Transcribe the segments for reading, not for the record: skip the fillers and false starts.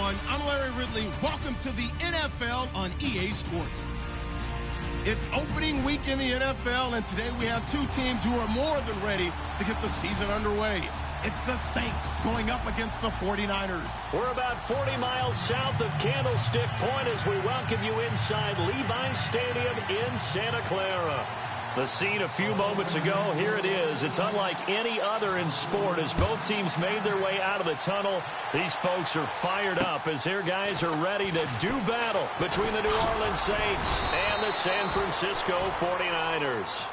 everyone. I'm Larry Ridley. Welcome to the NFL on EA Sports. It's opening week in the NFL, and today we have two teams who are more than ready to get the season underway. It's the Saints going up against the 49ers. We're about 40 miles south of Candlestick Point as we welcome you inside Levi's Stadium in Santa Clara. The scene a few moments ago, here it is. It's unlike any other in sport as both teams made their way out of the tunnel. These folks are fired up as their guys are ready to do battle between the New Orleans Saints and the San Francisco 49ers.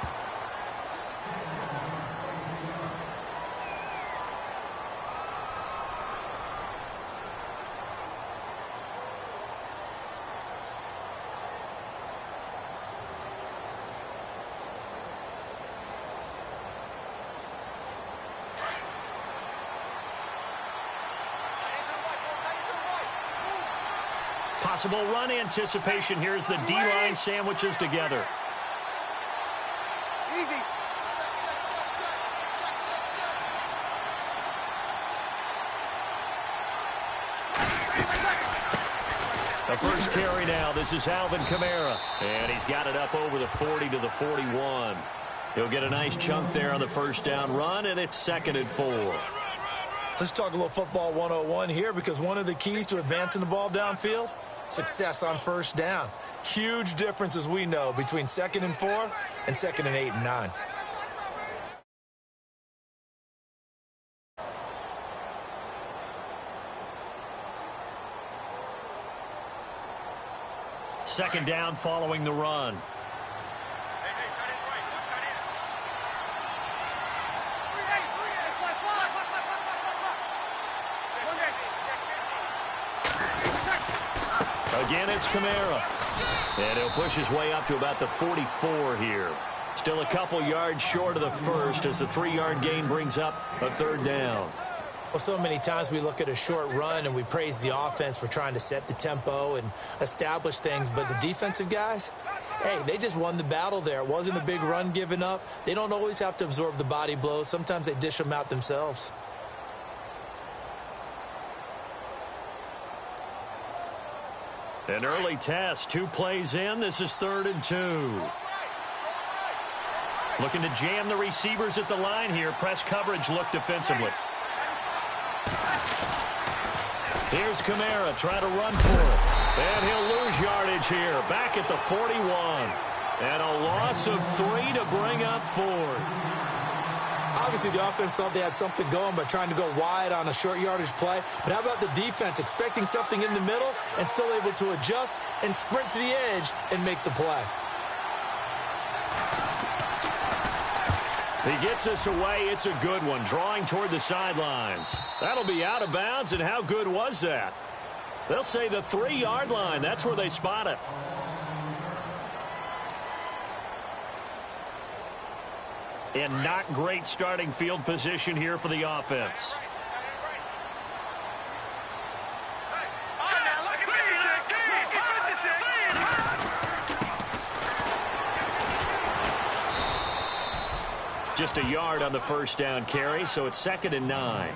Possible run anticipation here as the D-line sandwiches together. Easy. The first carry now. This is Alvin Kamara. And he's got it up over the 40 to the 41. He'll get a nice chunk there on the first down run, and it's 2nd and 4. Let's talk a little football 101 here, because one of the keys to advancing the ball downfield, success on first down. Huge difference, as we know, between 2nd and 4 and 2nd and 8 and 9. Second down following the run. Again, it's Kamara. And he'll push his way up to about the 44 here. Still a couple yards short of the first as the 3-yard gain brings up a 3rd down. Well, so many times we look at a short run and we praise the offense for trying to set the tempo and establish things. But the defensive guys, hey, they just won the battle there. It wasn't a big run given up. They don't always have to absorb the body blows. Sometimes they dish them out themselves. An early test, 2 plays in. This is 3rd and 2. Looking to jam the receivers at the line here. Press coverage look defensively. Here's Kamara trying to run for it. And he'll lose yardage here. Back at the 41. And a loss of 3 to bring up 4th. Obviously, the offense thought they had something going by trying to go wide on a short yardage play. But how about the defense expecting something in the middle and still able to adjust and sprint to the edge and make the play? He gets us away. It's a good one, drawing toward the sidelines. That'll be out of bounds, and how good was that? They'll say the 3-yard line. That's where they spot it. And not great starting field position here for the offense. Just a yard on the first down carry, so it's 2nd and 9.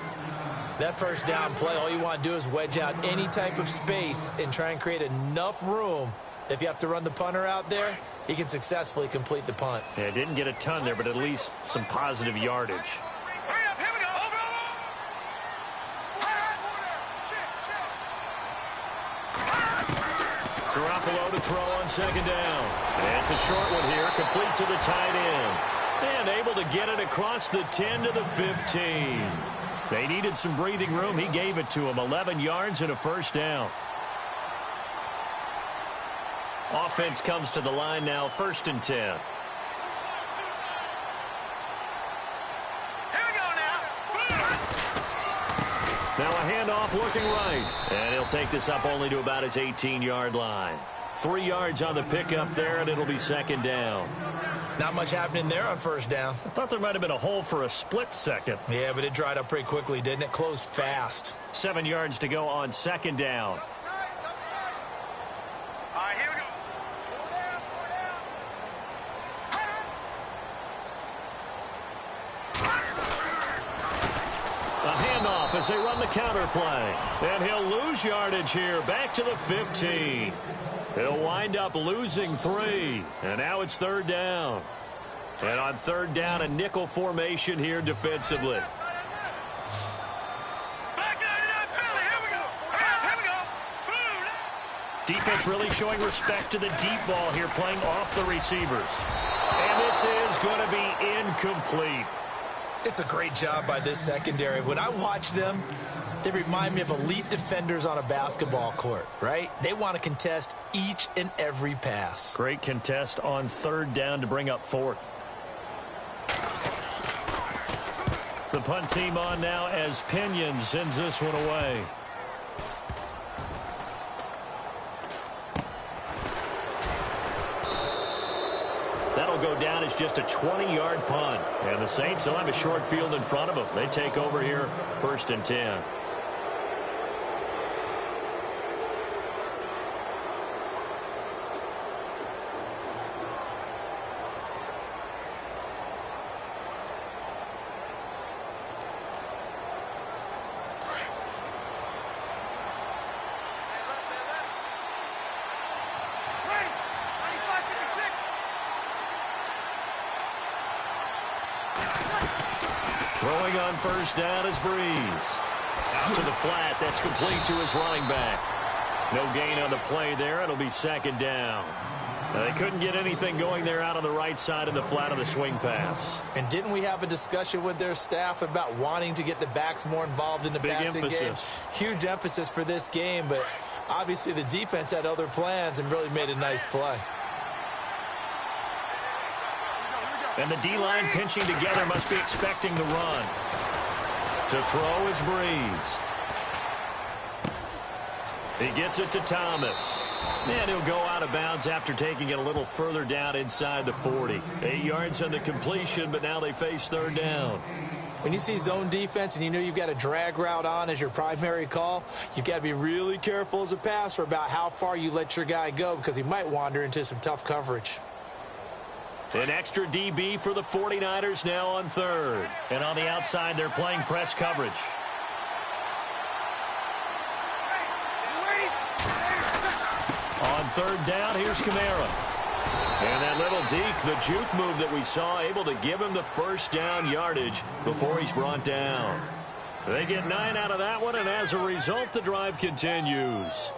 That first down play, all you want to do is wedge out any type of space and try and create enough room. If you have to run the punter out there, he can successfully complete the punt. Yeah, didn't get a ton there, but at least some positive yardage. Hurry up, here we go. Garoppolo to throw on 2nd down. And it's a short one here, complete to the tight end. And able to get it across the 10 to the 15. They needed some breathing room. He gave it to them. 11 yards and a first down. Offense comes to the line now, 1st and 10. Here we go now. Now a handoff looking right. And he'll take this up only to about his 18-yard line. 3 yards on the pickup there, and it'll be 2nd down. Not much happening there on first down. I thought there might have been a hole for a split second. Yeah, but it dried up pretty quickly, didn't it? Closed fast. 7 yards to go on 2nd down. All right, here we go. A handoff off as they run the counter play. And he'll lose yardage here, back to the 15. He'll wind up losing 3. And now it's 3rd down. And on 3rd down, a nickel formation here defensively. Defense really showing respect to the deep ball here, playing off the receivers. And this is going to be incomplete. It's a great job by this secondary. When I watch them, they remind me of elite defenders on a basketball court, right? They want to contest each and every pass. Great contest on 3rd down to bring up 4th. The punt team on now as Pinion sends this one away. That'll go down as just a 20-yard punt. And the Saints will have a short field in front of them. They take over here, 1st and 10. Throwing on 1st down is Breeze. Out to the flat. That's complete to his running back. No gain on the play there. It'll be 2nd down. Now, they couldn't get anything going there out on the right side of the flat of the swing pass. And didn't we have a discussion with their staff about wanting to get the backs more involved in the passing game? Huge emphasis for this game, but obviously the defense had other plans and really made a nice play. And the D-line pinching together, must be expecting the run. To throw is Breeze. He gets it to Thomas. And he'll go out of bounds after taking it a little further down inside the 40. 8 yards on the completion, but now they face 3rd down. When you see zone defense and you know you've got a drag route on as your primary call, you've got to be really careful as a passer about how far you let your guy go because he might wander into some tough coverage. An extra DB for the 49ers now on 3rd. And on the outside, they're playing press coverage. On 3rd down, here's Kamara. And that little deke, the juke move that we saw, able to give him the 1st down yardage before he's brought down. They get 9 out of that one, and as a result, the drive continues.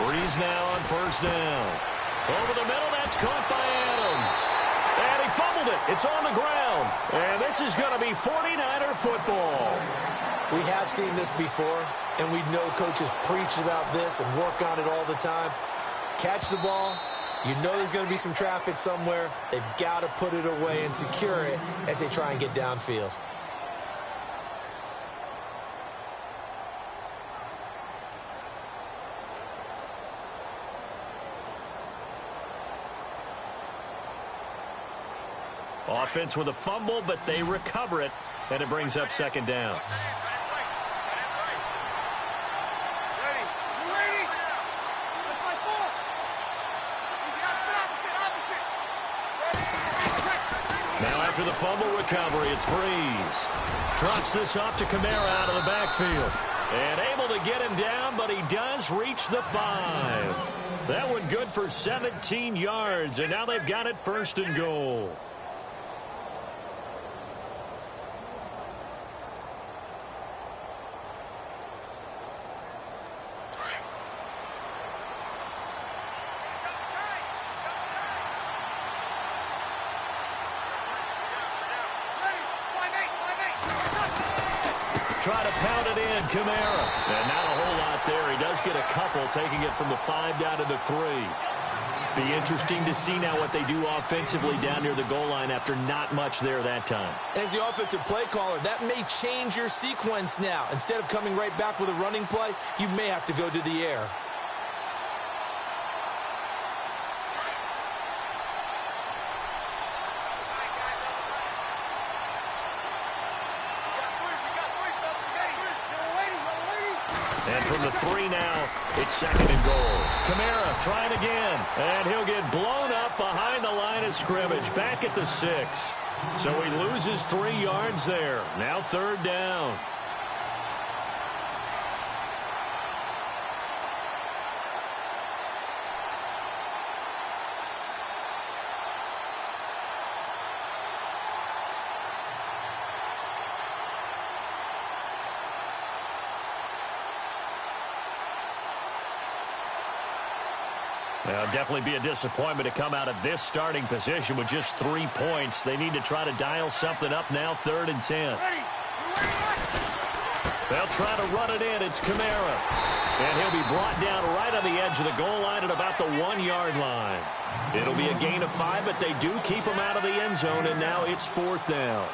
Breeze now on 1st down. Over the middle, that's caught by Adams. And he fumbled it. It's on the ground. And this is going to be 49er football. We have seen this before, and we know coaches preach about this and work on it all the time. Catch the ball. You know there's going to be some traffic somewhere. They've got to put it away and secure it as they try and get downfield. Offense with a fumble, but they recover it, and it brings up 2nd down. Now after the fumble recovery, it's Breeze. Drops this off to Kamara out of the backfield. And able to get him down, but he does reach the 5. That one good for 17 yards, and now they've got it 1st and goal. Try to pound it in, Kamara. And not a whole lot there. He does get a couple, taking it from the 5 down to the 3. Be interesting to see now what they do offensively down near the goal line after not much there that time. As the offensive play caller, that may change your sequence now. Instead of coming right back with a running play, you may have to go to the air. And from the 3 now, it's 2nd and goal. Kamara trying again, and he'll get blown up behind the line of scrimmage, back at the 6. So he loses 3 yards there. Now 3rd down. Well, definitely be a disappointment to come out of this starting position with just 3 points. They need to try to dial something up now, 3rd and 10. They'll try to run it in. It's Kamara. And he'll be brought down right on the edge of the goal line at about the 1-yard line. It'll be a gain of 5, but they do keep him out of the end zone, and now it's 4th down.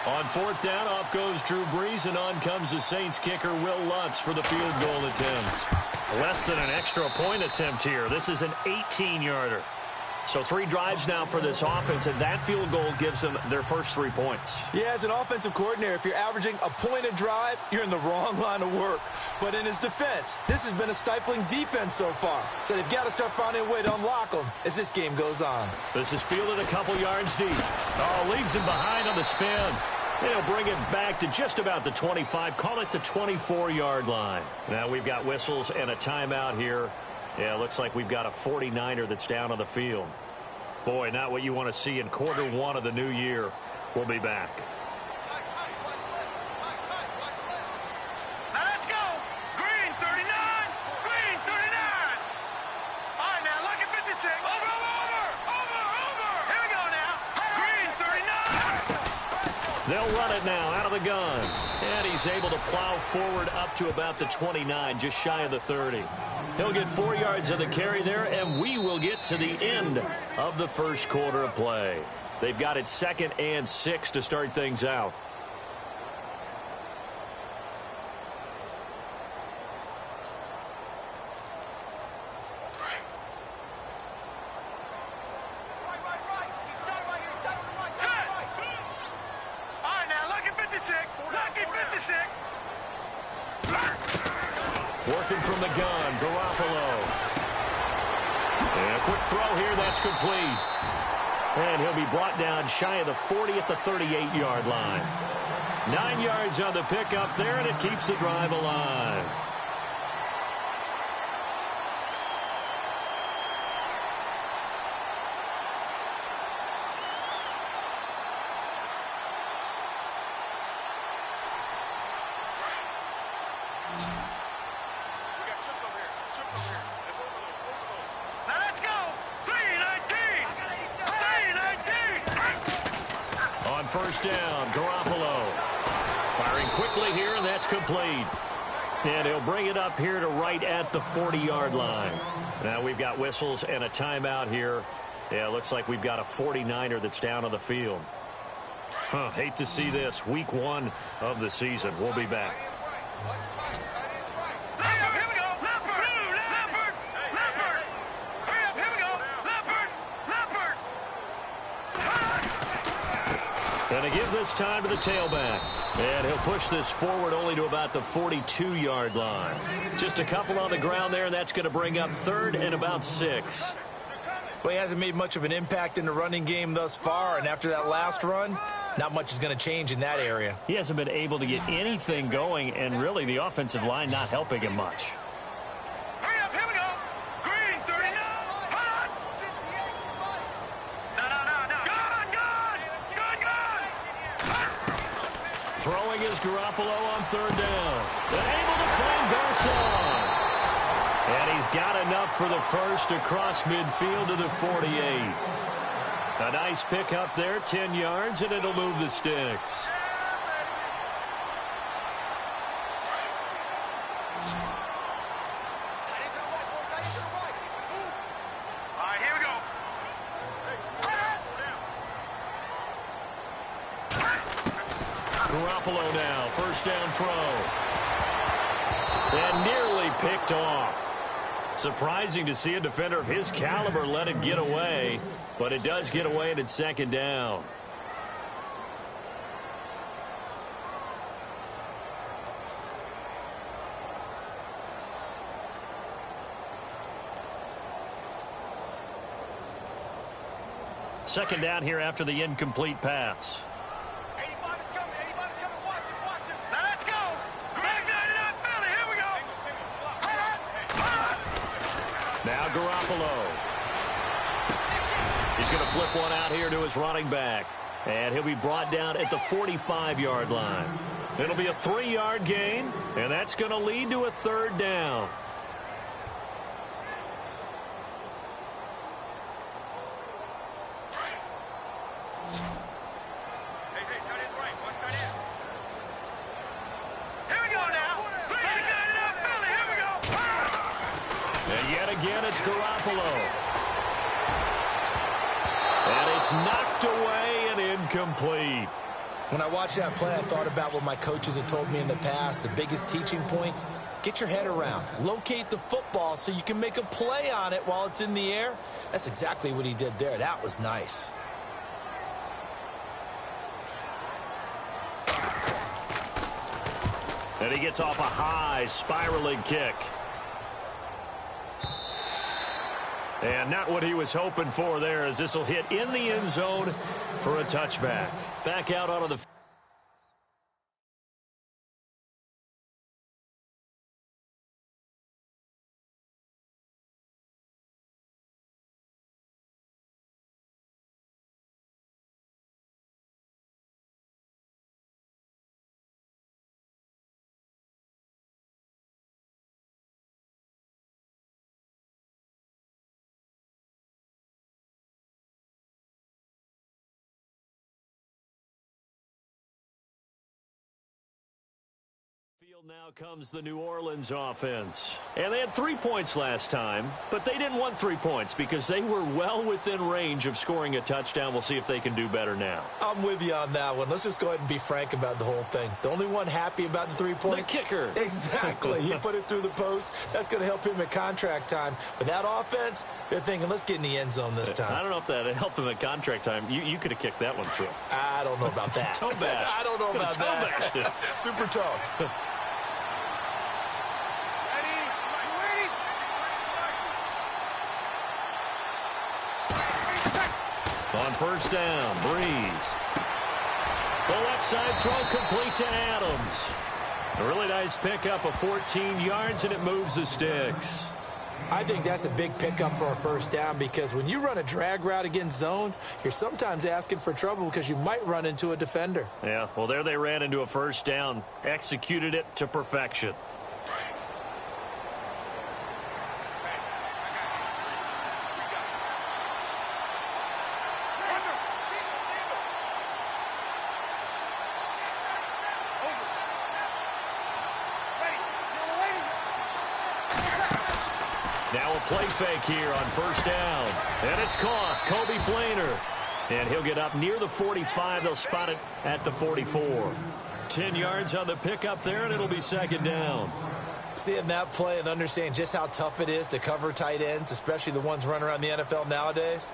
On 4th down, off goes Drew Brees, and on comes the Saints kicker, Will Lutz, for the field goal attempt. Less than an extra point attempt here. This is an 18-yarder. So 3 drives now for this offense, and that field goal gives them their first 3 points. Yeah, as an offensive coordinator, if you're averaging a point a drive, you're in the wrong line of work. But in his defense, this has been a stifling defense so far. So they've got to start finding a way to unlock them as this game goes on. This is fielded a couple yards deep. Oh, leaves him behind on the spin. They'll bring it back to just about the 25, call it the 24-yard line. Now we've got whistles and a timeout here. Yeah, it looks like we've got a 49er that's down on the field. Boy, not what you want to see in quarter 1 of the new year. We'll be back. Now let's go. Green 39. Green 39. All right, now look at 56. Over. Here we go now. Green 39. They'll run it now out of the gun. And he's able to plow forward up to about the 29, just shy of the 30. He'll get 4 yards of the carry there, and we will get to the end of the first quarter of play. They've got it 2nd and 6 to start things out. Working from the gun, Garoppolo. And a quick throw here, that's complete. And he'll be brought down shy of the 40 at the 38-yard line. 9 yards on the pickup there, and it keeps the drive alive. First down, Garoppolo. Firing quickly here, and that's complete. And he'll bring it up here to right at the 40-yard line. Now we've got whistles and a timeout here. Yeah, it looks like we've got a 49er that's down on the field. Hate to see this. Week 1 of the season. We'll be back. Going to give this time to the tailback. And he'll push this forward only to about the 42-yard line. Just a couple on the ground there, and that's going to bring up 3rd and about 6. Well, he hasn't made much of an impact in the running game thus far, and after that last run, not much is going to change in that area. He hasn't been able to get anything going, and really the offensive line not helping him much. Throwing is Garoppolo on 3rd down. Able to find Garcon. And he's got enough for the first across midfield to the 48. A nice pick up there, 10 yards, and it'll move the sticks. Garoppolo now, first down throw. And nearly picked off. Surprising to see a defender of his caliber let it get away, but it does get away and it's 2nd down. second down here after the incomplete pass. 85 is coming. 85 is coming. Watch him. Watch him. Now let's go. Greg 99 Philly. Here we go. Single, slot. Now Garoppolo. He's going to flip one out here to his running back. And he'll be brought down at the 45-yard line. It'll be a 3-yard gain, and that's going to lead to a third down. Hey, tight end's right. Watch tight end. Here we go now. Greg 99 Philly. Here we go. And yet again, it's Garoppolo. And it's knocked away and incomplete. When I watched that play, I thought about what my coaches had told me in the past. The biggest teaching point, get your head around. Locate the football so you can make a play on it while it's in the air. That's exactly what he did there. That was nice. And he gets off a high spiraling kick. And not what he was hoping for there, as this will hit in the end zone for a touchback. Back out onto the field. Now comes the New Orleans offense. And they had 3 points last time, but they didn't want 3 points because they were well within range of scoring a touchdown. We'll see if they can do better now. I'm with you on that one. Let's just go ahead and be frank about the whole thing. The only one happy about the 3-point? The kicker. Exactly. He put it through the post. That's going to help him at contract time. But that offense, they're thinking, let's get in the end zone this time. I don't know if that helped him at contract time. You could have kicked that one through. I don't know about that. Toe bash. I don't know about toe that. Bashed it. Super toe. On first down, Breeze. The left side throw complete to Adams. A really nice pickup of 14 yards, and it moves the sticks. I think that's a big pickup for a first down because when you run a drag route against zone, you're sometimes asking for trouble because you might run into a defender. Yeah, well, there they ran into a first down. Executed it to perfection. Now a play fake here on first down. And it's caught. Kobe Flainer. And he'll get up near the 45. They'll spot it at the 44. 10 yards on the pickup there, and it'll be second down. Seeing that play and understanding just how tough it is to cover tight ends, especially the ones running around the NFL nowadays,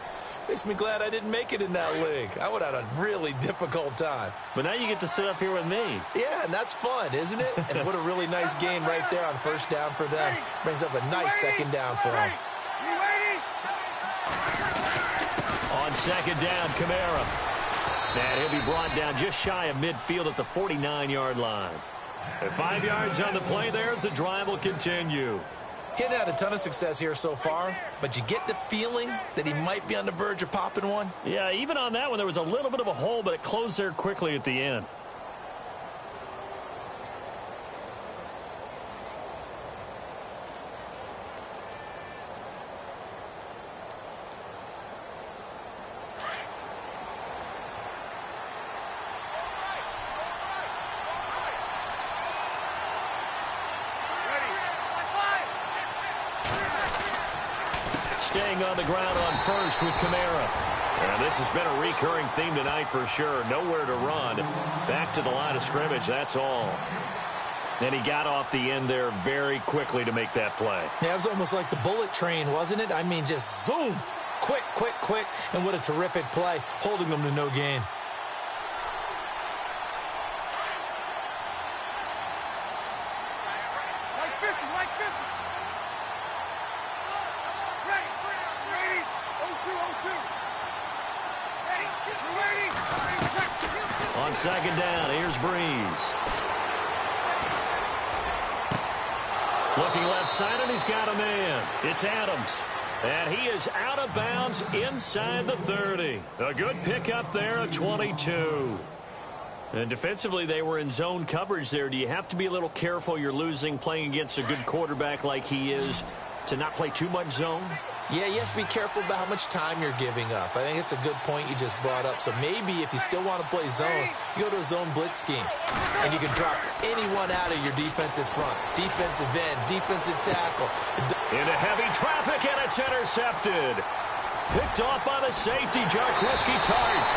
makes me glad I didn't make it in that league. I would have had a really difficult time. But now you get to sit up here with me. Yeah, and that's fun, isn't it? And what a really nice game right there on first down for them. Brings up a nice second down for them. On second down, Kamara. And he'll be brought down just shy of midfield at the 49-yard line. And 5 yards on the play there as the drive will continue. Getting had a ton of success here so far, but you get the feeling that he might be on the verge of popping one. Yeah, even on that one, there was a little bit of a hole, but it closed there quickly at the end. Staying on the ground on first with Kamara. And this has been a recurring theme tonight for sure. Nowhere to run. Back to the line of scrimmage, that's all. And he got off the end there very quickly to make that play. Yeah, it was almost like the bullet train, wasn't it? I mean, just zoom. Quick, quick, quick. And what a terrific play, holding them to no gain. On second down, here's Breeze. Looking left side, and he's got a man. It's Adams. And he is out of bounds inside the 30. A good pickup there, a 22. And defensively, they were in zone coverage there. Do you have to be a little careful? You're losing, playing against a good quarterback like he is, to not play too much zone? Yeah, you have to be careful about how much time you're giving up. I think it's a good point you just brought up. So maybe if you still want to play zone, you go to a zone blitz scheme. And you can drop anyone out of your defensive front. Defensive end, defensive tackle. Into heavy traffic, and it's intercepted. Picked off by the safety, Jarkowski Tart.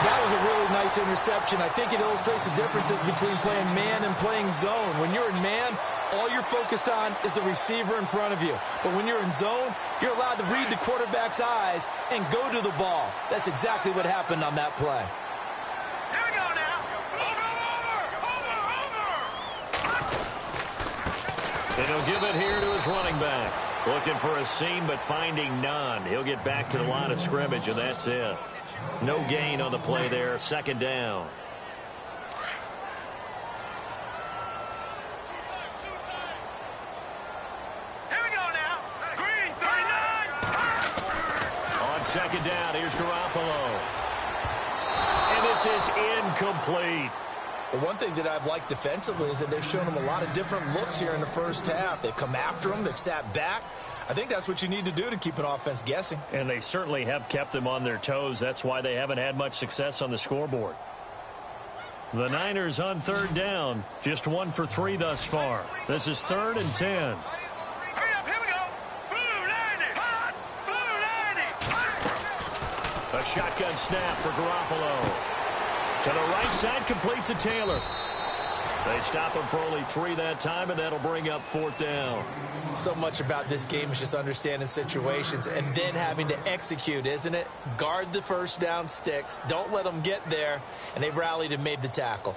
That was a really nice interception. I think it illustrates the differences between playing man and playing zone. When you're in man, all you're focused on is the receiver in front of you. But when you're in zone, you're allowed to read the quarterback's eyes and go to the ball. That's exactly what happened on that play. Here we go now. Over. And he'll give it here to his running back. Looking for a seam, but finding none. He'll get back to the line of scrimmage, and that's it. No gain on the play there. Second down. Here we go now. Green 39. On second down, here's Garoppolo. And this is incomplete. The one thing that I've liked defensively is that they've shown him a lot of different looks here in the first half. They've come after him. They've sat back. I think that's what you need to do to keep an offense guessing. And they certainly have kept them on their toes. That's why they haven't had much success on the scoreboard. The Niners on third down. Just 1 for 3 thus far. This is 3rd and 10. Hurry up, here we go. Blue 90. Hot. Blue 90. A shotgun snap for Garoppolo. To the right side, complete to Taylor. They stop him for only 3 that time, and that'll bring up 4th down. So much about this game is just understanding situations and then having to execute, isn't it? Guard the first down sticks. Don't let them get there. And they rallied and made the tackle.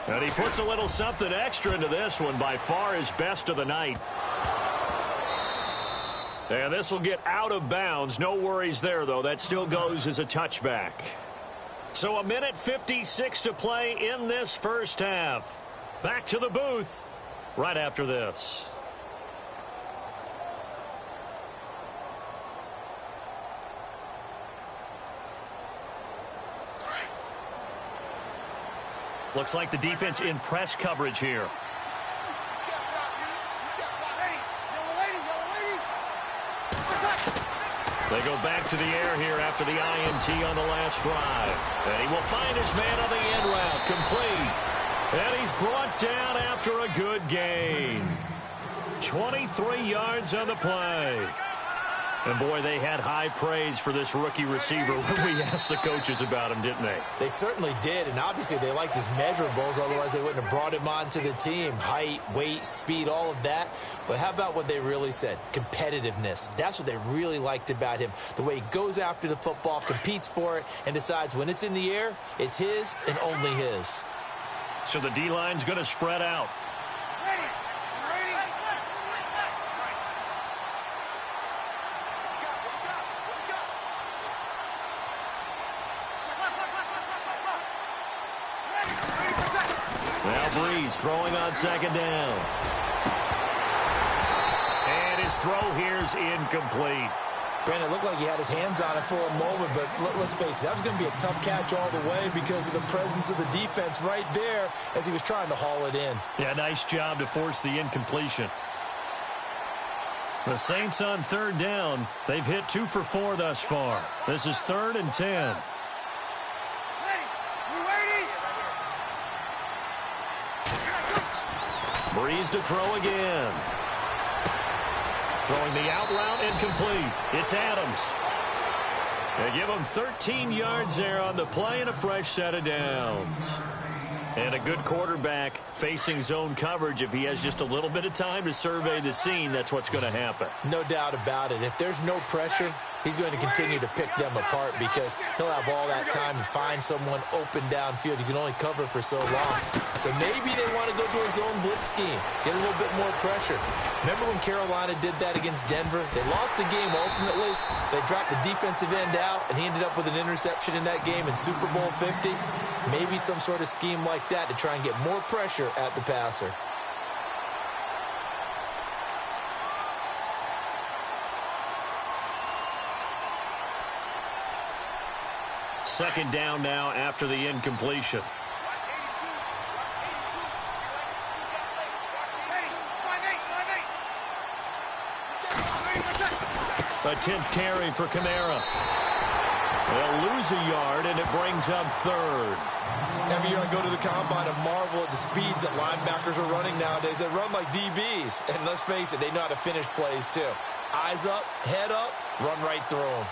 And he puts a little something extra into this one, by far his best of the night. And this will get out of bounds. No worries there, though. That still goes as a touchback. So 1:56 to play in this first half. Back to the booth right after this. Looks like the defense in press coverage here. They go back to the air here after the INT on the last drive. And he will find his man on the end route. Complete. And he's brought down after a good gain. 23 yards on the play. And, boy, they had high praise for this rookie receiver when we asked the coaches about him, didn't they? They certainly did, and obviously they liked his measurables. Otherwise, they wouldn't have brought him onto the team. Height, weight, speed, all of that. But how about what they really said? Competitiveness. That's what they really liked about him. The way he goes after the football, competes for it, and decides when it's in the air, it's his and only his. So the D-line's going to spread out. Now Breeze throwing on second down. And his throw here's incomplete. Brandon, it looked like he had his hands on it for a moment, but let's face it, that was going to be a tough catch all the way because of the presence of the defense right there as he was trying to haul it in. Yeah, nice job to force the incompletion. The Saints on third down. They've hit 2 for 4 thus far. This is 3rd and 10. Breeze to throw again. Throwing the out route incomplete. It's Adams. They give him 13 yards there on the play and a fresh set of downs. And a good quarterback facing zone coverage. If he has just a little bit of time to survey the scene, that's what's going to happen. No doubt about it. If there's no pressure, he's going to continue to pick them apart because he'll have all that time to find someone open downfield. You can only cover for so long. So maybe they want to go to a zone blitz scheme, get a little bit more pressure. Remember when Carolina did that against Denver? They lost the game ultimately. They dropped the defensive end out, and he ended up with an interception in that game in Super Bowl 50. Maybe some sort of scheme like that to try and get more pressure at the passer. Second down now after the incompletion. A 10th carry for Kamara. They'll lose a yard, and it brings up third. Every year I go to the combine and marvel at the speeds that linebackers are running nowadays. They run like DBs. And let's face it, they know how to finish plays too. Eyes up, head up, run right through them.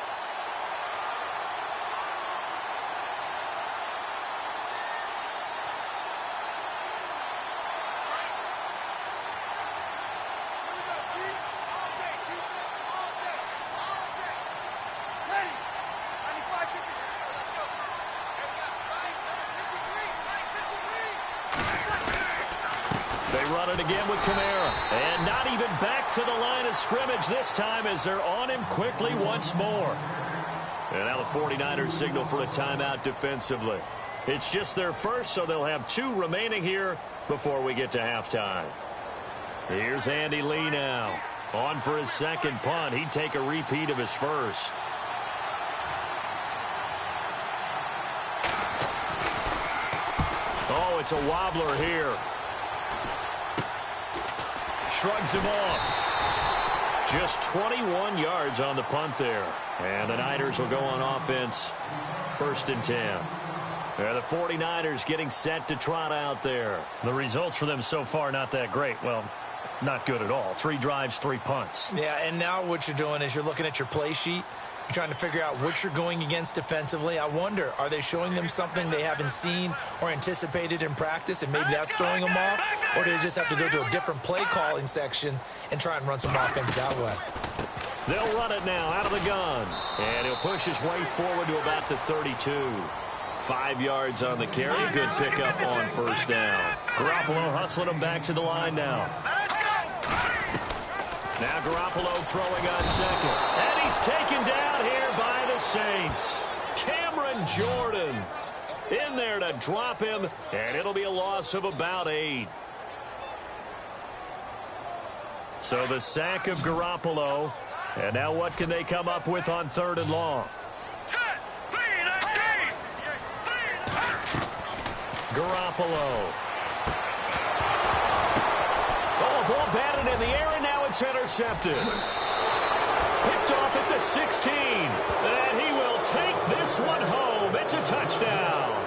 Run it again with Kamara. And not even back to the line of scrimmage this time as they're on him quickly once more. And now the 49ers signal for a timeout defensively. It's just their first, so they'll have 2 remaining here before we get to halftime. Here's Andy Lee now. On for his second punt. He'd take a repeat of his first. Oh, it's a wobbler here. Shrugs him off. Just 21 yards on the punt there. And the Niners will go on offense. 1st and 10. The 49ers getting set to trot out there. The results for them so far not that great. Well, not good at all. 3 drives, 3 punts. Yeah, and now what you're doing is you're looking at your play sheet. You're trying to figure out what you're going against defensively. I wonder, are they showing them something they haven't seen or anticipated in practice, and maybe that's throwing them off? Or do they just have to go to a different play calling section and try and run some offense that way? They'll run it now out of the gun. And he'll push his way forward to about the 32. 5 yards on the carry. Good pickup on 1st down. Garoppolo hustling him back to the line now. Now Garoppolo throwing on second. And he's taken down here by the Saints. Cameron Jordan in there to drop him. And it'll be a loss of about 8. So the sack of Garoppolo. And now what can they come up with on 3rd and long? Garoppolo. Oh, ball batted in the air, and now it's intercepted. Picked off at the 16. And he will take this one home. It's a touchdown.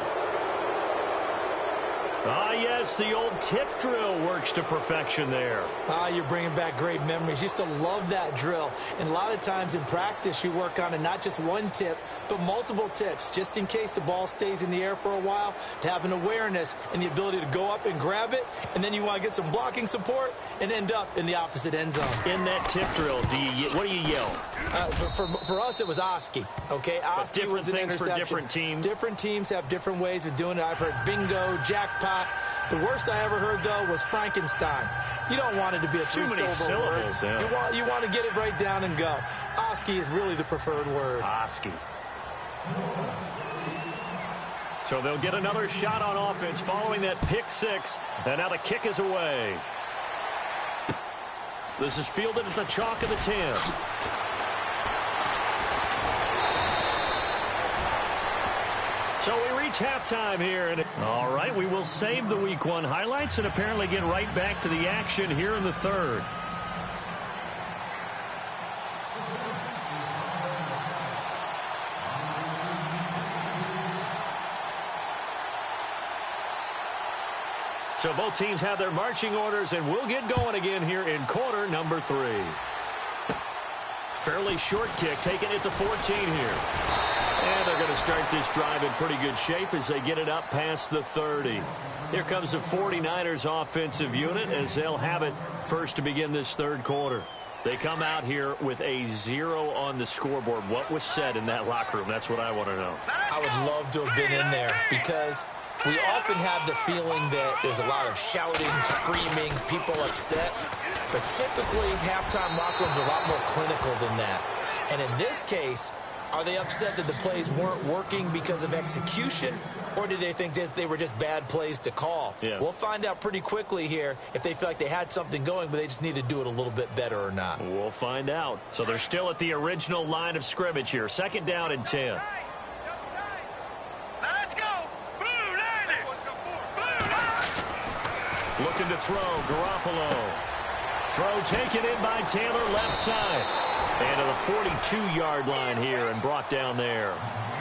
Ah, yes, the old tip drill works to perfection there. Ah, you're bringing back great memories. Used to love that drill. And a lot of times in practice, you work on it, not just one tip, but multiple tips, just in case the ball stays in the air for a while, to have an awareness and the ability to go up and grab it, and then you want to get some blocking support and end up in the opposite end zone. In that tip drill, what do you yell? For us, it was Oski. Okay, Oski was an interception. For different teams. Different teams have different ways of doing it. I've heard bingo, jackpot. The worst I ever heard, though, was Frankenstein. You don't want it to be a three-syllable word. Yeah. You want to get it right down and go. Oski is really the preferred word. Oski. So they'll get another shot on offense following that pick 6. And now the kick is away. This is fielded at the chalk of the 10. So we reach halftime here. All right, we will save the Week 1 highlights and apparently get right back to the action here in the 3rd. So both teams have their marching orders, and we'll get going again here in quarter number 3. Fairly short kick, taken at the 14 here. And they're going to start this drive in pretty good shape as they get it up past the 30. Here comes the 49ers offensive unit as they'll have it first to begin this 3rd quarter. They come out here with a 0 on the scoreboard. What was said in that locker room? That's what I want to know. I would love to have been in there because we often have the feeling that there's a lot of shouting, screaming, people upset. But typically, halftime locker rooms are a lot more clinical than that. And in this case, are they upset that the plays weren't working because of execution, or did they think they were just bad plays to call? Yeah. We'll find out pretty quickly here if they feel like they had something going, but they just need to do it a little bit better or not. We'll find out. So they're still at the original line of scrimmage here. 2nd down and 10. Let's go. Boom, landed. Boom. Looking to throw, Garoppolo. Throw taken in by Taylor, left side. And to the 42-yard line here and brought down there.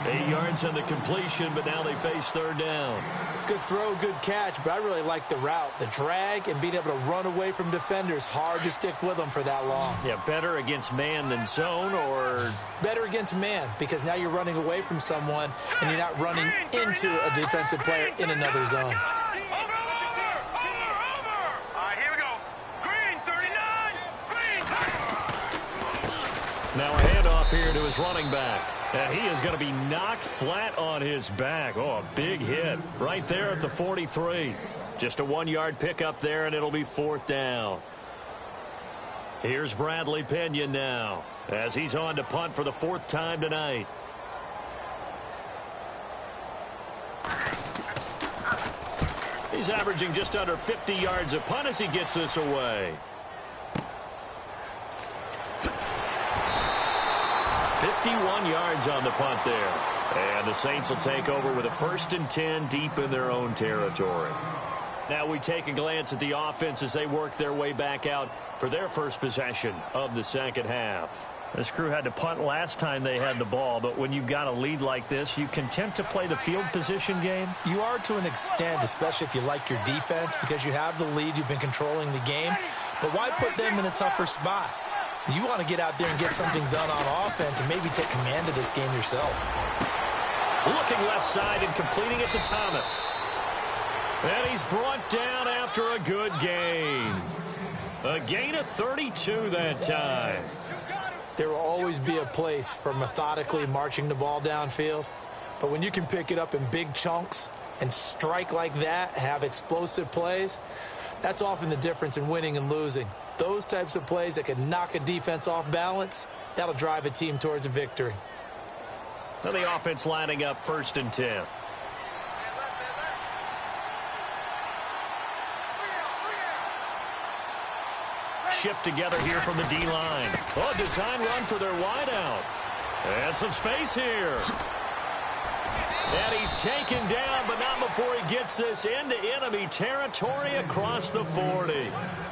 8 yards on the completion, but now they face 3rd down. Good throw, good catch, but I really like the route. The drag and being able to run away from defenders. Hard to stick with them for that long. Yeah, better against man than zone, or? Better against man, because now you're running away from someone and you're not running into a defensive player in another zone. Now a handoff here to his running back. And he is going to be knocked flat on his back. Oh, a big hit right there at the 43. Just a 1-yard pickup there, and it'll be 4th down. Here's Bradley Pinion now as he's on to punt for the 4th time tonight. He's averaging just under 50 yards a punt as he gets this away. 51 yards on the punt there. And the Saints will take over with a 1st and 10 deep in their own territory. Now we take a glance at the offense as they work their way back out for their first possession of the 2nd half. This crew had to punt last time they had the ball, but when you've got a lead like this, you content to play the field position game? You are to an extent, especially if you like your defense, because you have the lead, you've been controlling the game. But why put them in a tougher spot? You want to get out there and get something done on offense and maybe take command of this game yourself. Looking left side and completing it to Thomas. And he's brought down after a good gain. A gain of 32 that time. There will always be a place for methodically marching the ball downfield. But when you can pick it up in big chunks and strike like that, have explosive plays, that's often the difference in winning and losing. Those types of plays that can knock a defense off balance, that'll drive a team towards a victory. So the offense lining up 1st and 10. Shift together here from the D-line. Oh, design run for their wideout. And some space here. And he's taken down, but not before he gets this into enemy territory across the 40.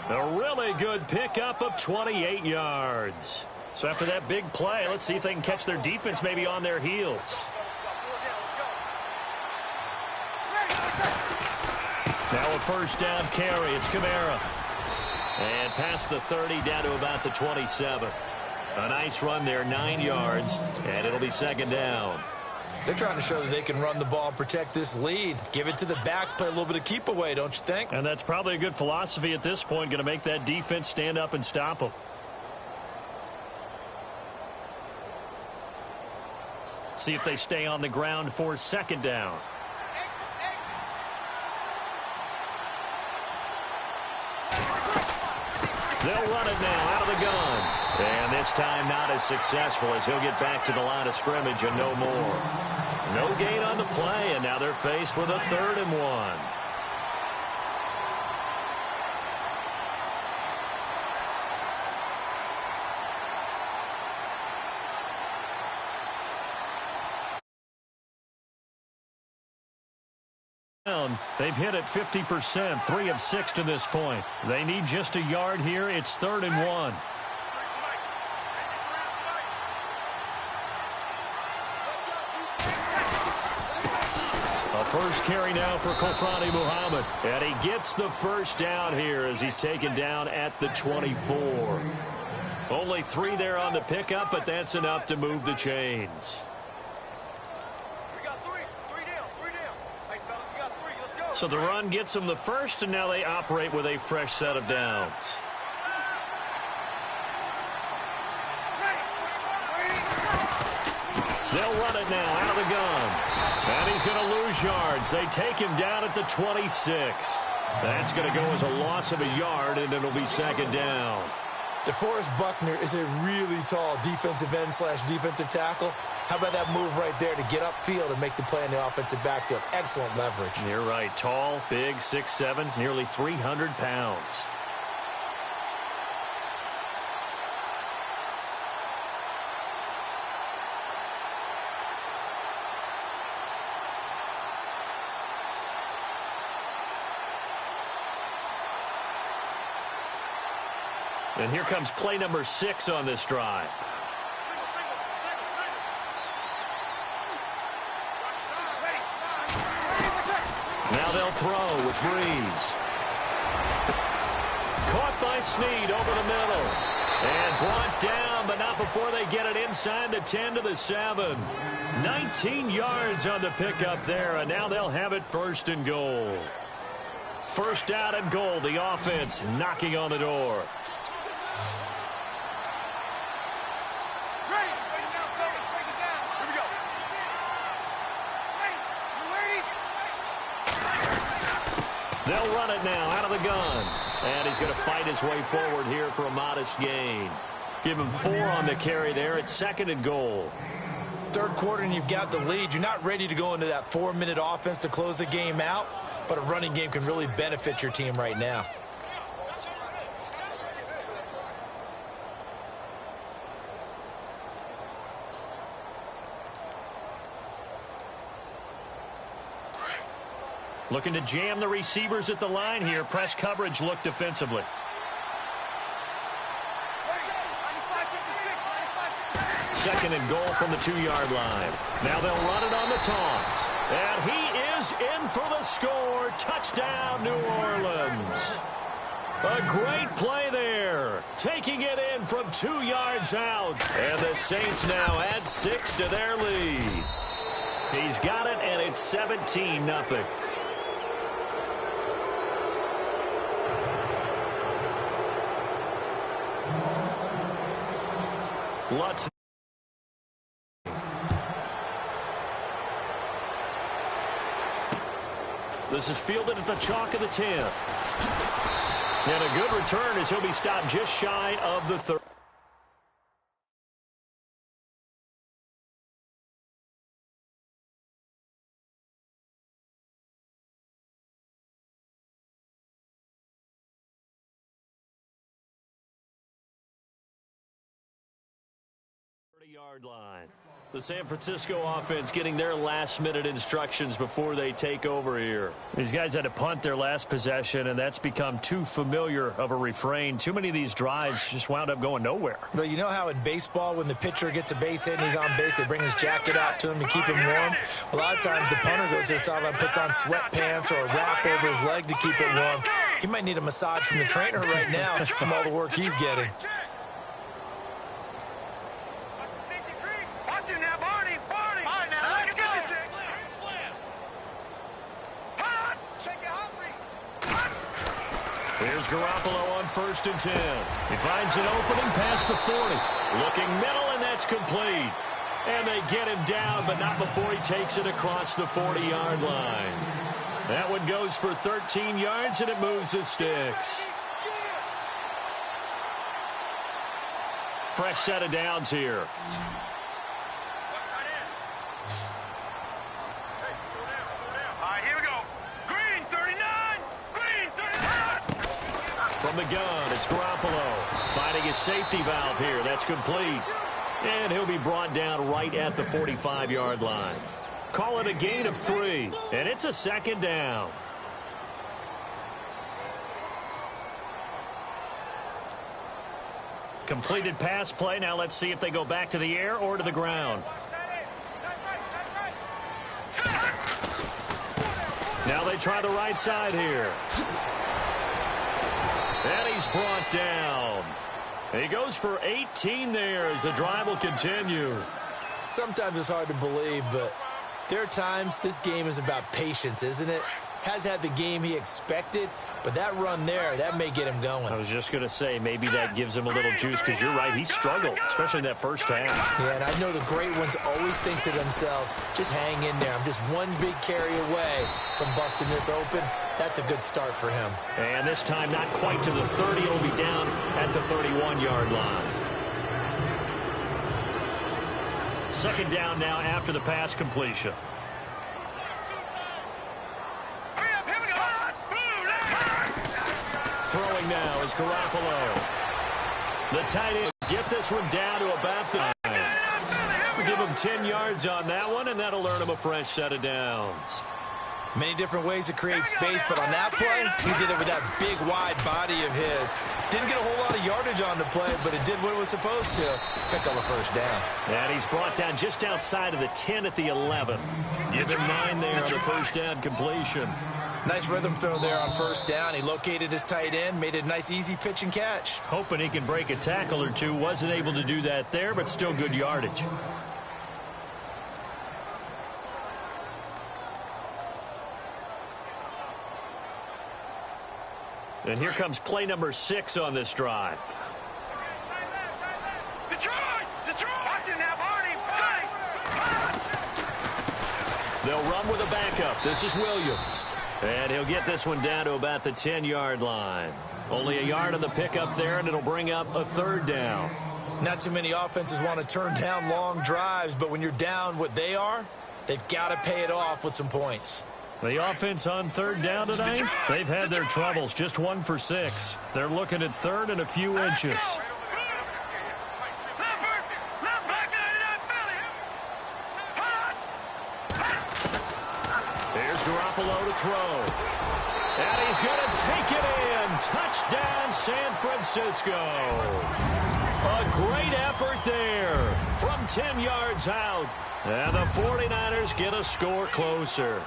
A really good pickup of 28 yards. So after that big play, let's see if they can catch their defense maybe on their heels. Now a 1st down carry. It's Kamara. And past the 30 down to about the 27. A nice run there, 9 yards, and it'll be 2nd down. They're trying to show that they can run the ball and protect this lead. Give it to the backs, play a little bit of keep away, don't you think? And that's probably a good philosophy at this point, going to make that defense stand up and stop them. See if they stay on the ground for 2nd down. They'll run it now out of the gun. And this time not as successful as he'll get back to the line of scrimmage and no more. No gain on the play, and now they're faced with a 3rd and 1. They've hit it 50%, 3 of 6 to this point. They need just a yard here. It's 3rd and 1. A first carry now for Kofrani Muhammad. And he gets the 1st down here as he's taken down at the 24. Only 3 there on the pickup, but that's enough to move the chains. So the run gets them the 1st, and now they operate with a fresh set of downs. it now out of the gun. And he's going to lose yards. They take him down at the 26. That's going to go as a loss of a yard, and it'll be second down. DeForest Buckner is a really tall defensive end / defensive tackle. How about that move right there to get upfield and make the play in the offensive backfield? Excellent leverage. You're right. Tall, big, 6'7", nearly 300 pounds. And here comes play number 6 on this drive. Now they'll throw with Breeze. Caught by Snead over the middle. And brought down, but not before they get it inside the 10 to the 7. 19 yards on the pickup there, and now they'll have it 1st and goal. 1st down and goal, the offense knocking on the door. They'll run it now out of the gun. And he's going to fight his way forward here for a modest gain. Give him 4 on the carry there. It's 2nd and goal. 3rd quarter and you've got the lead. You're not ready to go into that 4-minute offense to close the game out, but a running game can really benefit your team right now. Looking to jam the receivers at the line here. Press coverage look defensively. Second and goal from the 2-yard line. Now they'll run it on the toss. And he is in for the score. Touchdown, New Orleans. A great play there. Taking it in from 2 yards out. And the Saints now add 6 to their lead. He's got it, and it's 17-0. Lutz. This is fielded at the chalk of the 10. And a good return as he'll be stopped just shy of the 30. Yard line. The San Francisco offense getting their last-minute instructions before they take over here. These guys had to punt their last possession, and that's become too familiar of a refrain. Too many of these drives just wound up going nowhere. But you know how in baseball, when the pitcher gets a base hit and he's on base, they bring his jacket out to him to keep him warm? A lot of times the punter goes to the sideline, puts on sweatpants or a wrap over his leg to keep it warm. He might need a massage from the trainer right now from all the work he's getting. Here's Garoppolo on 1st and 10. He finds an opening past the 40. Looking middle, and that's complete. And they get him down, but not before he takes it across the 40-yard line. That one goes for 13 yards, and it moves the sticks. Fresh set of downs here. From the gun, it's Garoppolo finding his safety valve here. That's complete. And he'll be brought down right at the 45-yard line. Call it a gain of 3, and it's a 2nd down. Completed pass play. Now let's see if they go back to the air or to the ground. Now they try the right side here. And he's brought down. He goes for 18 there as the drive will continue. Sometimes it's hard to believe, but there are times this game is about patience, isn't it? has had the game he expected, but that run there, that may get him going. I was just going to say, maybe that gives him a little juice, because you're right, he struggled, especially in that first half. Yeah, and I know the great ones always think to themselves, just hang in there. I'm just one big carry away from busting this open. That's a good start for him. And this time, not quite to the 30. It'll be down at the 31-yard line. Second down now after the pass completion. Throwing now is Garoppolo. The tight end get this one down to about the 9. We'll give him 10 yards on that one, and that'll earn him a fresh set of downs. Many different ways to create space, but on that play, he did it with that big, wide body of his. Didn't get a whole lot of yardage on the play, but it did what it was supposed to. Pick up a first down. And he's brought down just outside of the 10 at the 11. Give him 9 there on the first down completion. Nice rhythm throw there on first down. He located his tight end, made it a nice, easy pitch and catch. Hoping he can break a tackle or two. Wasn't able to do that there, but still good yardage. And here comes play number 6 on this drive. Detroit! Watch it now, Barney! They'll run with a backup. This is Williams. And he'll get this one down to about the 10-yard line. Only a yard on the pickup there, and it'll bring up a third down. Not too many offenses want to turn down long drives, but when you're down what they are, they've got to pay it off with some points. The offense on third down tonight, they've had their troubles, just 1 for 6. They're looking at third and a few inches. Here's Garoppolo to throw. And he's going to take it in. Touchdown, San Francisco. A great effort there from 10 yards out. And the 49ers get a score closer.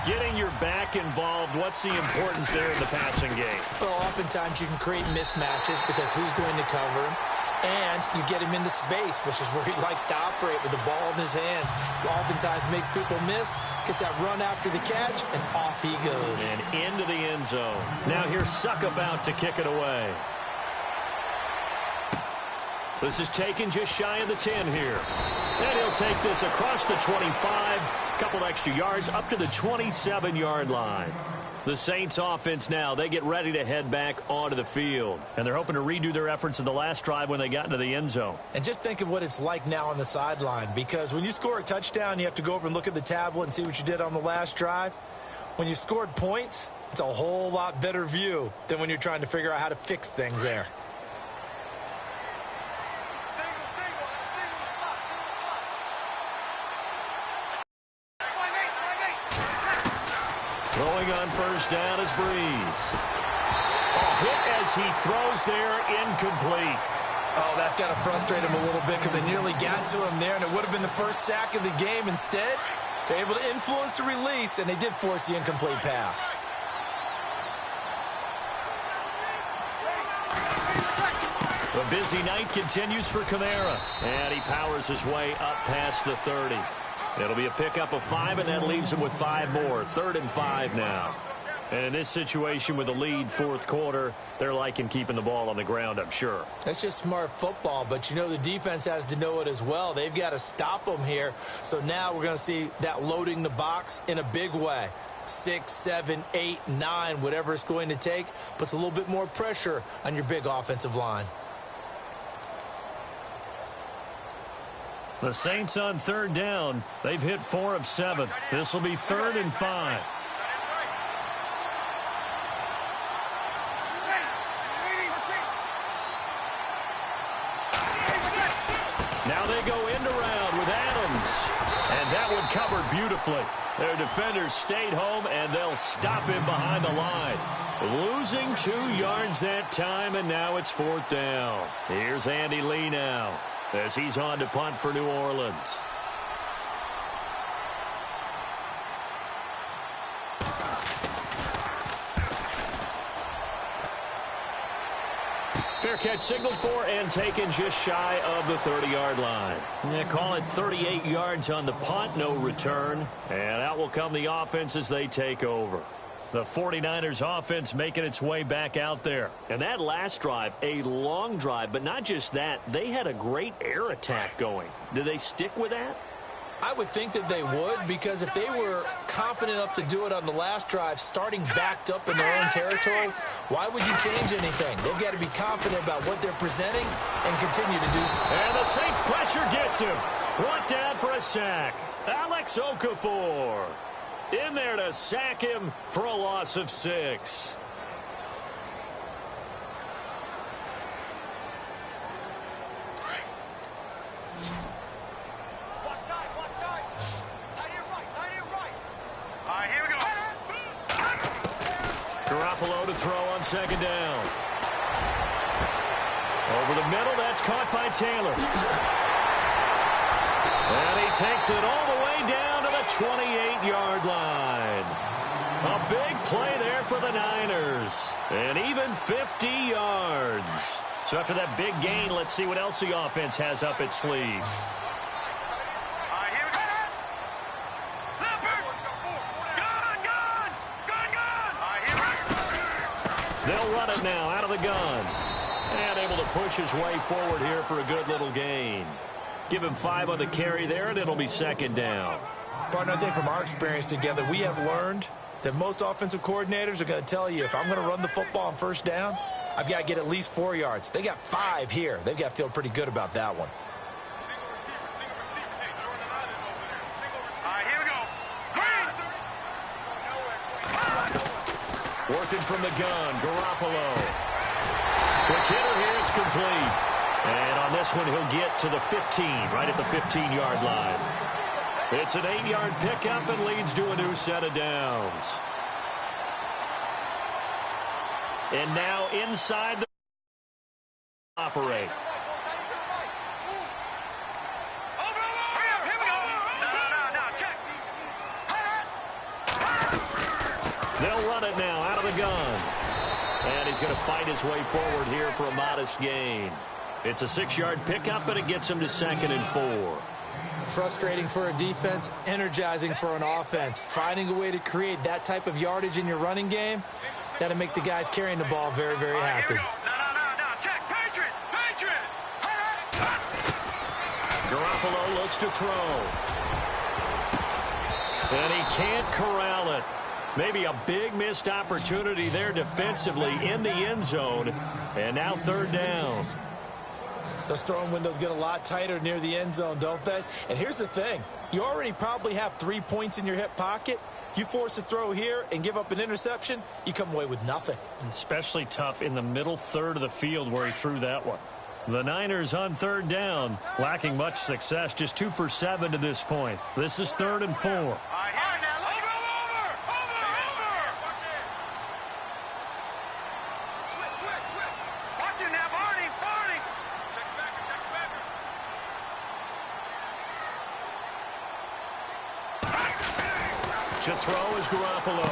Getting your back involved, what's the importance there in the passing game? Well, oftentimes you can create mismatches because who's going to cover him? And you get him into space, which is where he likes to operate with the ball in his hands. Oftentimes makes people miss, gets that run after the catch, and off he goes. And into the end zone. Now here's Suck about to kick it away. This is taken just shy of the 10 here. And he'll take this across the 25, couple extra yards up to the 27-yard line. The Saints offense now, they get ready to head back onto the field. And they're hoping to redo their efforts in the last drive when they got into the end zone. And just think of what it's like now on the sideline, because when you score a touchdown, you have to go over and look at the tablet and see what you did on the last drive. When you scored points, it's a whole lot better view than when you're trying to figure out how to fix things there. Throwing on first down is Breeze. A hit as he throws there, incomplete. Oh, that's got to frustrate him a little bit because they nearly got to him there, and it would have been the first sack of the game. Instead, they're able to influence the release, and they did force the incomplete pass. The busy night continues for Kamara, and he powers his way up past the 30. It'll be a pickup of 5, and that leaves him with 5 more. 3rd and 5 now. And in this situation with the lead fourth quarter, they're liking keeping the ball on the ground, I'm sure. That's just smart football, but you know the defense has to know it as well. They've got to stop them here. So now we're going to see that loading the box in a big way. 6, 7, 8, 9, whatever it's going to take, puts a little bit more pressure on your big offensive line. The Saints on 3rd down. They've hit 4 of 7. This will be 3rd and 5. Now they go end around with Adams. And that one covered beautifully. Their defenders stayed home, and they'll stop him behind the line. Losing 2 yards that time, and now it's 4th down. Here's Andy Lee now, as he's on to punt for New Orleans. Fair catch signaled for and taken just shy of the 30-yard line. They call it 38 yards on the punt, no return. And out will come the offense as they take over. The 49ers offense making its way back out there. And that last drive, a long drive, but not just that. They had a great air attack going. Do they stick with that? I would think that they would, because if they were confident enough to do it on the last drive, starting backed up in their own territory, why would you change anything? They've got to be confident about what they're presenting and continue to do so. And the Saints pressure gets him. Brought down for a sack. Alex Okafor in there to sack him for a loss of 6. Garoppolo to throw on second down. Over the middle, that's caught by Taylor. And he takes it all the way down to the 28-yard line. A big play there for the Niners. And even 50 yards. So after that big gain, let's see what else the offense has up its sleeve. They'll run it now out of the gun. And able to push his way forward here for a good little gain. Give him 5 on the carry there, and it'll be second down. Partner, I think from our experience together, we have learned that most offensive coordinators are going to tell you, if I'm going to run the football on first down, I've got to get at least 4 yards. They got 5 here. They've got to feel pretty good about that one. Working from the gun, Garoppolo. Quick hitter here, it's complete. And on this one, he'll get to the 15, right at the 15-yard line. It's an 8-yard pickup and leads to a new set of downs. And now inside the operate. They'll run it now out of the gun. And he's going to fight his way forward here for a modest gain. It's a 6-yard pickup, and it gets him to 2nd and 4. Frustrating for a defense, energizing for an offense. Finding a way to create that type of yardage in your running game, that'll make the guys carrying the ball very, very happy. Check. Patriot. Garoppolo looks to throw. And he can't corral it. Maybe a big missed opportunity there defensively in the end zone. And now 3rd down. Those throwing windows get a lot tighter near the end zone, don't they? And here's the thing. You already probably have 3 points in your hip pocket. You force a throw here and give up an interception, you come away with nothing. Especially tough in the middle third of the field where he threw that one. The Niners on 3rd down, lacking much success, just 2 for 7 to this point. This is 3rd and 4. To throw is Garoppolo.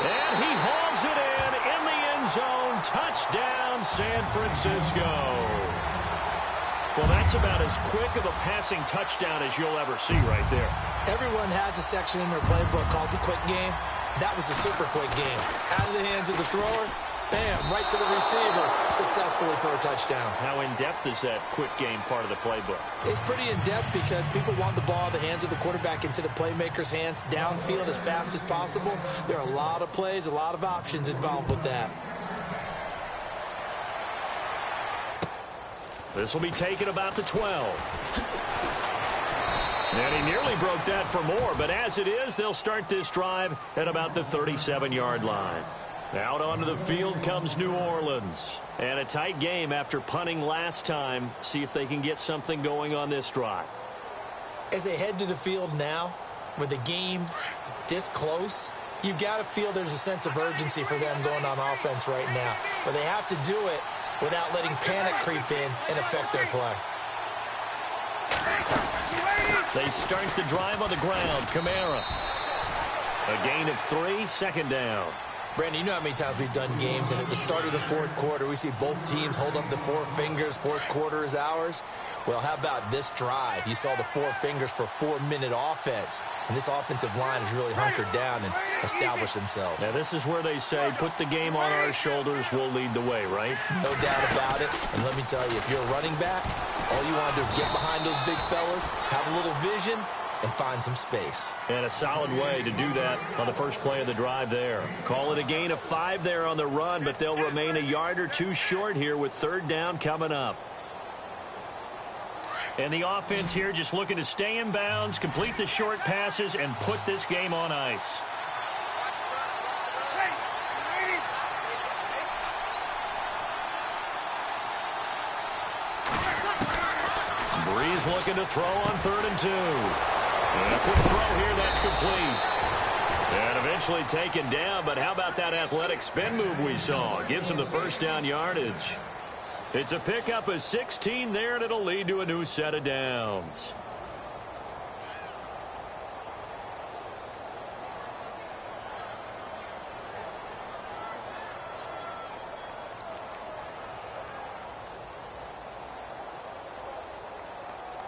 And he hauls it in the end zone. Touchdown, San Francisco. Well, that's about as quick of a passing touchdown as you'll ever see right there. Everyone has a section in their playbook called the quick game. That was a super quick game. Out of the hands of the thrower, bam, right to the receiver, successfully for a touchdown. How in-depth is that quick game part of the playbook? It's pretty in-depth because people want the ball in the hands of the quarterback into the playmaker's hands downfield as fast as possible. There are a lot of plays, a lot of options involved with that. This will be taken about the 12. And he nearly broke that for more, but as it is, they'll start this drive at about the 37-yard line. Out onto the field comes New Orleans. And a tight game after punting last time. See if they can get something going on this drive. As they head to the field now, with the game this close, you've got to feel there's a sense of urgency for them going on offense right now. But they have to do it without letting panic creep in and affect their play. They start the drive on the ground. Kamara. A gain of 3, 2nd down. Brandon, you know how many times we've done games, and at the start of the fourth quarter, we see both teams hold up the four fingers, fourth quarter is ours. Well, how about this drive? You saw the four fingers for 4-minute offense, and this offensive line has really hunkered down and established themselves. Now, this is where they say, put the game on our shoulders, we'll lead the way, right? No doubt about it, and let me tell you, if you're a running back, all you want to do is get behind those big fellas, have a little vision, and find some space. And a solid way to do that on the first play of the drive there. Call it a gain of 5 there on the run, but they'll remain a yard or two short here with third down coming up. And the offense here just looking to stay in bounds, complete the short passes, and put this game on ice. Breeze looking to throw on 3rd and 2. And a quick throw here, that's complete. And eventually taken down, but how about that athletic spin move we saw? Gives him the first down yardage. It's a pickup of 16 there, and it'll lead to a new set of downs.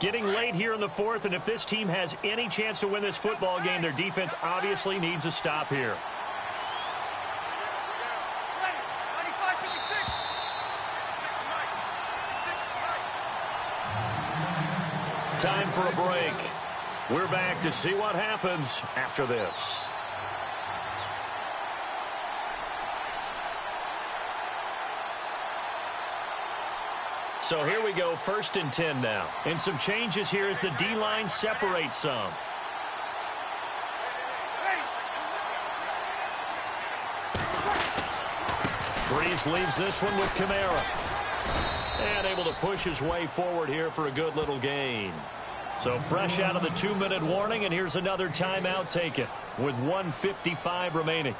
Getting late here in the fourth, and if this team has any chance to win this football game, their defense obviously needs a stop here. Time for a break. We're back to see what happens after this. So here we go, 1st and 10 now. And some changes here as the D-line separates some. Breeze leaves this one with Kamara. And able to push his way forward here for a good little gain. So fresh out of the 2-minute warning, and here's another timeout taken with 1:55 remaining.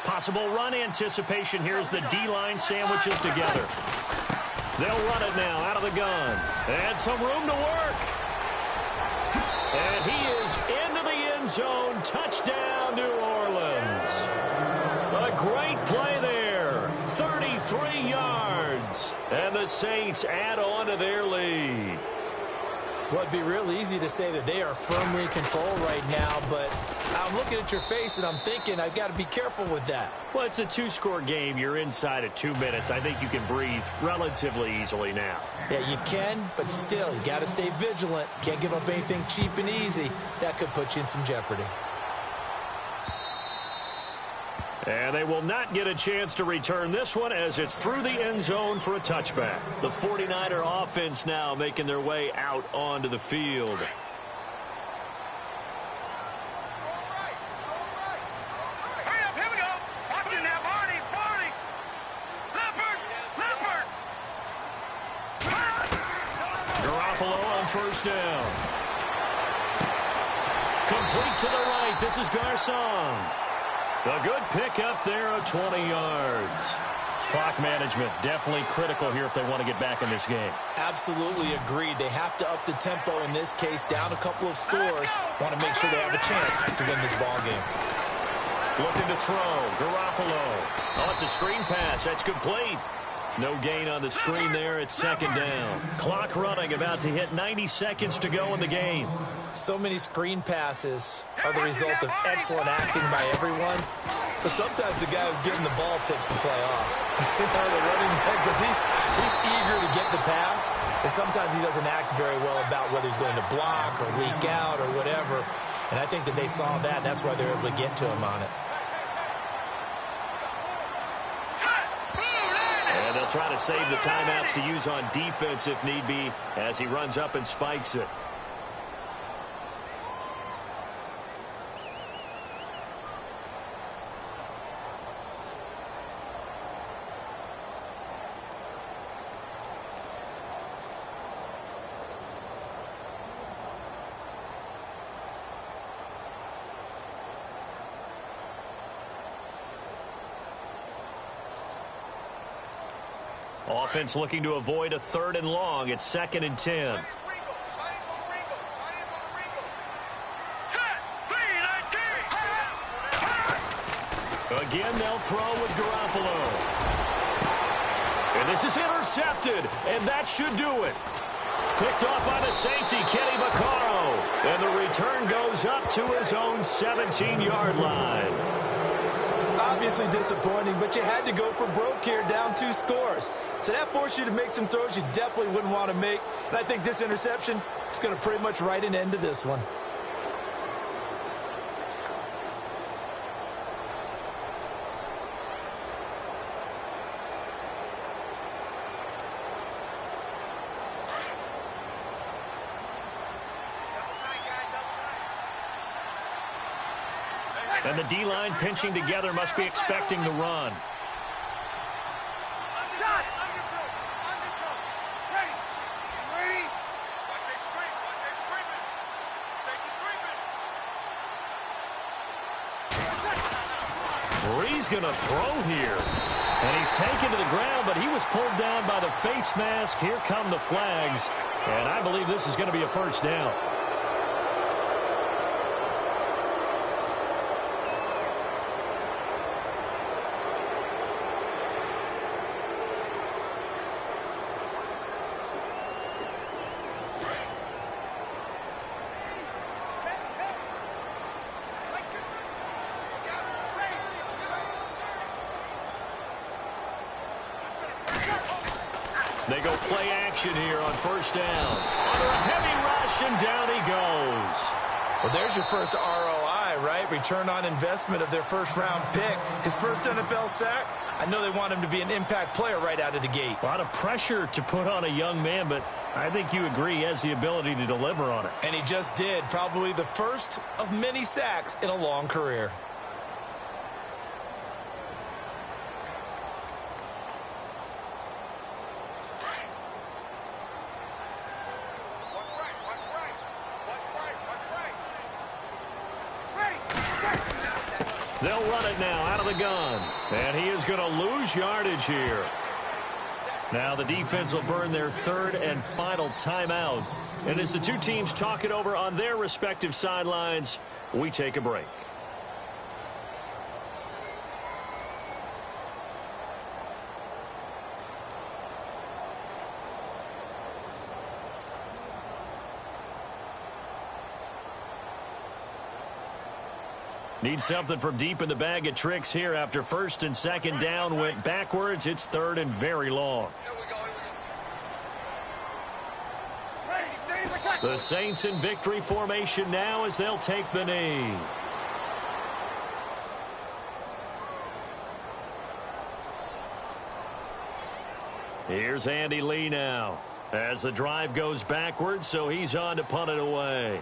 Possible run anticipation here as the D-line sandwiches together. They'll run it now out of the gun. And some room to work. And he is into the end zone. Touchdown, New Orleans. A great play there. 33 yards. And the Saints add on to their lead. Well, it'd be real easy to say that they are firmly in control right now, but I'm looking at your face and I'm thinking I've got to be careful with that. Well, it's a 2-score game. You're inside of 2 minutes. I think you can breathe relatively easily now. Yeah, you can, but still, you got to stay vigilant. Can't give up anything cheap and easy. That could put you in some jeopardy. And they will not get a chance to return this one as it's through the end zone for a touchback. The 49er offense now making their way out onto the field. Garoppolo on first down. Complete to the right. This is Garcon. A good pickup there of 20 yards. Clock management definitely critical here if they want to get back in this game. Absolutely agreed. They have to up the tempo in this case, down a couple of scores. Want to make sure they have a chance to win this ball game. Looking to throw. Garoppolo. Oh, it's a screen pass. That's complete. No gain on the screen there. It's 2nd down. Clock running, about to hit 90 seconds to go in the game. So many screen passes are the result of excellent acting by everyone. But sometimes the guy who's getting the ball tips the play off. The running back, because he's eager to get the pass. And sometimes he doesn't act very well about whether he's going to block or leak out or whatever. And I think that they saw that, and that's why they're able to get to him on it. And they'll try to save the timeouts to use on defense if need be as he runs up and spikes it. Offense looking to avoid a 3rd and long. It's 2nd and 10. Again, they'll throw with Garoppolo. And this is intercepted, and that should do it. Picked off by the safety, Kenny Vaccaro. And the return goes up to his own 17-yard line. Obviously disappointing, but you had to go for broke here, down 2 scores. So that forced you to make some throws you definitely wouldn't want to make. And I think this interception is going to pretty much write an end to this one. And the D-line pinching together must be expecting the run. He's going to throw here. And he's taken to the ground, but he was pulled down by the face mask. Here come the flags. And I believe this is going to be a first down. They go play action here on first down. Under a heavy rush, and down he goes. Well, there's your first ROI, right? Return on investment of their first-round pick. His first NFL sack. I know they want him to be an impact player right out of the gate. A lot of pressure to put on a young man, but I think you agree he has the ability to deliver on it. And he just did. Probably the first of many sacks in a long career. They'll run it now out of the gun. And he is going to lose yardage here. Now the defense will burn their 3rd and final timeout. And as the two teams talk it over on their respective sidelines, we take a break. Need something from deep in the bag of tricks here after 1st and 2nd down went backwards. It's 3rd and very long. The Saints in victory formation now as they'll take the knee. Here's Andy Lee now as the drive goes backwards, so he's on to punt it away.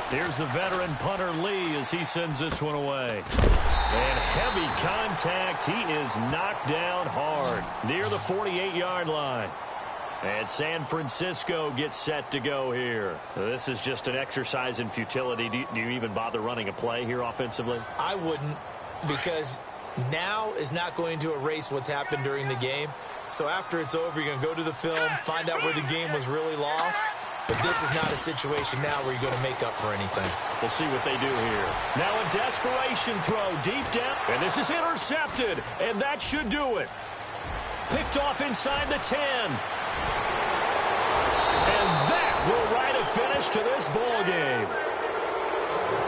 Here's the veteran punter Lee as he sends this one away. And heavy contact. He is knocked down hard near the 48-yard line. And San Francisco gets set to go here. This is just an exercise in futility. Do you even bother running a play here offensively? I wouldn't, because now is not going to erase what's happened during the game. So after it's over, you're going to go to the film, find out where the game was really lost. But this is not a situation now where you're going to make up for anything. We'll see what they do here. Now a desperation throw deep down. And this is intercepted. And that should do it. Picked off inside the 10. And that will write a finish to this ball game.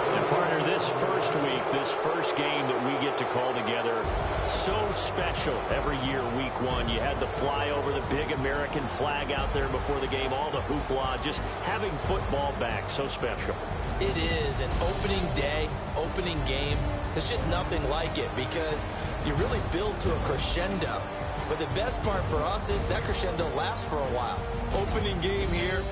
And partner, this first week, this first game that we get to call together, so special every year, week 1. You had the flyover, the big American flag out there before the game, all the hoopla, just having football back, so special. It is an opening day, opening game. There's just nothing like it because you really build to a crescendo. But the best part for us is that crescendo lasts for a while. Opening game here,